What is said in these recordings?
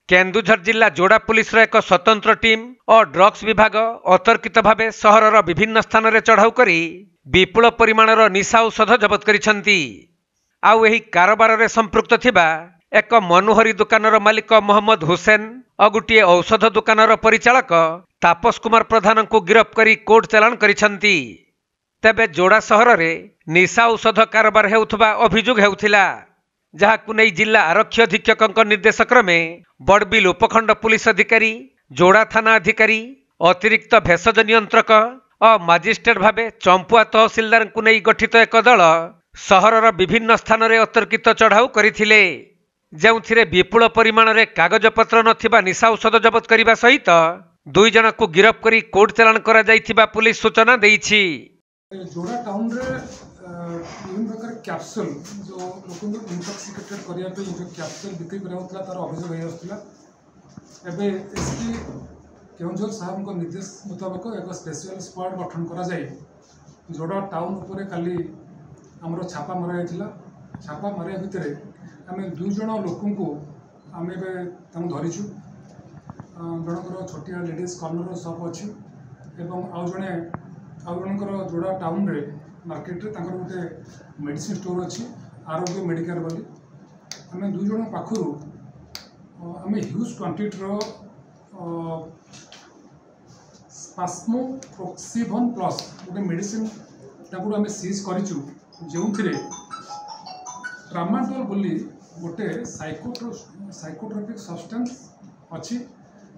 केन्दुझर जिला जोड़ा पुलिस एक स्वतंत्र टीम और ड्रग्स विभाग अतर्कित भाव सहरर विभिन्न स्थान में चढ़ाऊ कर विपुल परिमाणर निशा औषध जबत करिसेंती। आउ एही कारोबार रे संपृक्त थिबा एक मनोहरी दुकानर मालिक मोहम्मद हुसैन और गोटे औषध दुकानर परिचालक तापस कुमार प्रधान को गिरफ करी कोर्ट चालाण करिसेंती। तेबे जोड़ा सहर में निशा औषध कारोबार हेउथबा अभियोग हेउथिला, जहाकु नै जिला आरक्षी अधीक्षक निर्देश क्रमे बड़बिल उपखंड पुलिस अधिकारी, जोड़ा थाना अधिकारी, अतिरिक्त भेषज नियंत्रक और मजिस्ट्रेट भावे चंपुआ तहसिलदार को नै गठित एक दल सहरर विभिन्न स्थान में अतर्कित चढ़ाऊ करथिले, जेउथिरे विपुल परिमाण में कागजपत्र नथिबा निशा औषध जबत करने सहित 2 जन को गिरफ करी कोर्ट चालाण करा जायथिबा पुलिस सूचना देइछि। जोड़ा टाउन रे विभिन्न प्रकार कैप्सूल जो लोक इंटॉक्सिकेटेड करिया पे जो कैप्सूल बिक्री कराउतला तार अभियोग होई आस्तला। एबे एसपी केउंझर साहब को निर्देश मुताबिक एक स्पेशल स्क्वाड गठन करा जाय जोड़ा टाउन ऊपर काली हमरो छापा मरा जायतिला। छापा मारिया भितरे आमे 2 जण लोकन को आमे बे तम धरिछु। जनकर छोटिया लेडीज कॉर्नर शॉप अछि एवं आउ जनकर जोड़ा टाउन रे मार्केट रे तांकर गोटे मेडिसिन स्टोर अछि आरोग्य मेडिकल बोली। आमे 2 जण पाखरु आमे ह्यूज क्वांटिटी रो स्पास्मोफ्लोक्सिबन प्लस गोटे मेडिसिन तांको आमे सीज करिछु, जेउथिरे ट्रामाडोल बोली गोटे साइकोट्रोपिक सब्सटेंस अछि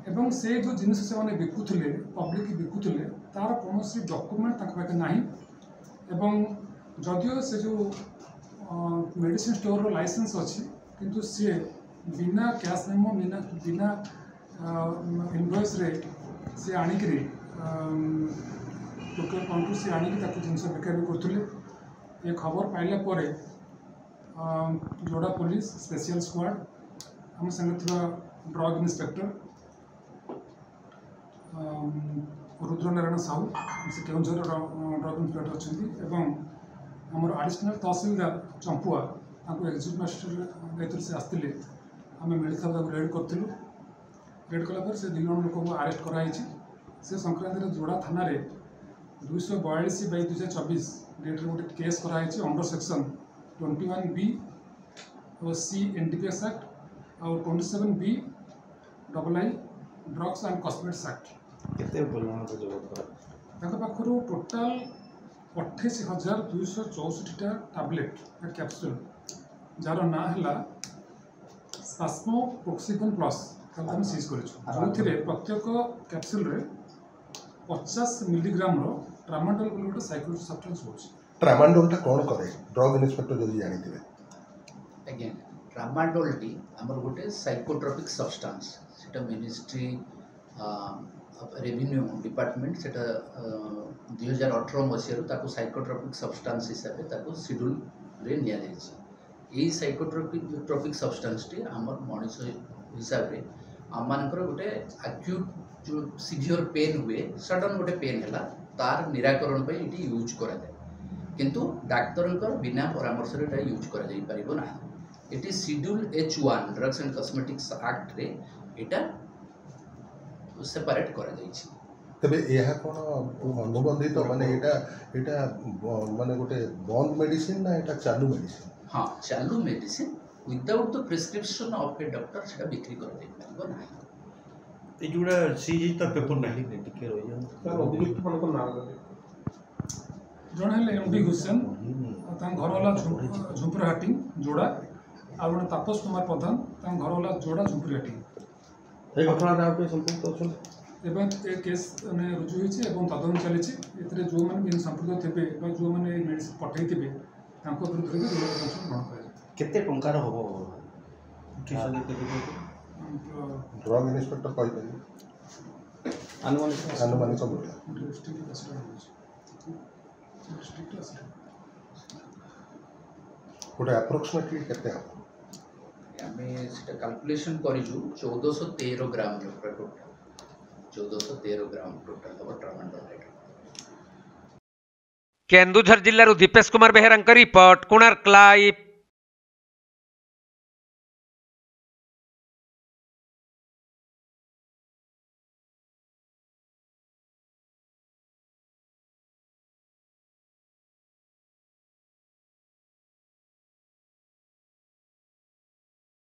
एवं से जो जिनिस से माने बिकुथिले पब्लिक बिकुथिले तार कोनोसी डॉक्यूमेंट ताक पाके नाही एवं जदियो से जो मेडिसिन स्टोर रो लाइसेंस अछि किंतु से बिना कैश मेमो बिना इनवॉइस रे से आनिकरी लोकल काउंटर से आनिक ताको जिनिस बिक्री करथुले। ये खबर पाइला परे जोड़ा पुलिस स्पेशल स्क्वाड हम संगे थिबा ड्रग इंस्पेक्टर रुद्रनारायण साहू से केउंझर ड्रग इंस्पेक्टर अच्छी एवं आमर additional tehsildar Champua executive magistrate दायित्व से आसते आम मिलता रेड करूँ। रेड कलापर से 2 जण लोक अरेस्ट कराई से संक्रांत जोड़ा थाना 242/2024 डेट रे गोटे केस कराई अंडर सेक्शन 21B और C NDPS एक्ट और 27B II drugs and cosmetics act. केते परिमाण को जबत ताका पाखरु टोटल 28,264 टा टैबलेट कैप्सूल जार ना हला स्पास्मोफ्लोक्सिबन प्लस ताको हम सीज करिछु, जोथिरे प्रत्येक कैप्सूल रे 50 मिलीग्राम रो ट्रामाडोल बोली गोटे साइकोट्रोपिक सब्सटेंस होछि। ट्रामाडोल टा कोन करे ड्रग इंस्पेक्टर जदी जानि दिबे? अगेन ट्रामाडोल टी हमर गोटे साइकोट्रोपिक सब्सटेंस सेटा मिनिस्ट्री रेवेन्यू डिपार्टमेंट से 2018 मसीह साइकोट्रोपिक सब्सटेंस हिसाब से शेड्यूल रे निया जाइछि। एई साइकोट्रोपिक सब्सटेंस टी हमर मनुष्य हिसाब रे आम मानकर गोटे एक्यूट जो सीवियर पेन हुए सडन गोटे पेन हैला तार निराकरण पे इटी यूज करा जाय, किंतु डाक्तरंकर बिना परामर्श रे एटा यूज करा जाई परिबो ना। इटी schedule H1 drugs and cosmetics act रे एटा सेपरेट करा जाइछि। तबे यह कोन अनुबंधित माने एटा माने गोटे बंद मेडिसिन ना एटा चालू मेडिसिन? हाँ, चालू medicine without the prescription of A doctor सेटा बिक्री कर दे परबो ना। ए जुड़ा सीजी त पेपर नाही टिके रहि जान सर अभियुक्त मन को नाम जण हेले एमडी हुसैन ता घर वाला झुंपुरहाटी जोड़ा आ जण तापस कुमार प्रधान ता घर वाला जोड़ा झुंपुरहाटी। ए घटना ना पे संपर्क अछन एवं ए केस ने रुजु होइछि एवं तदन चलिछि। एतरे जो माने बिन संपर्क थिबे बा जो माने मेडिसिन पठै थिबे तांको विरुद्ध रे जोड़ा एक्शन ग्रहण करै। केते टंकार होबो ड्रग इंस्पेक्टर कहि पारि अनुमानिक गोटे अप्रोक्सीमेटली केते हम हमें सेटा कैलकुलेशन करिजु 1413 ग्राम टोटल 1413 ग्राम टोटल अब ट्रामाडोल। केन्दुझर जिल्लारू दीपेश कुमार बेहेरा रिपोर्ट, कोणार्क लाइव।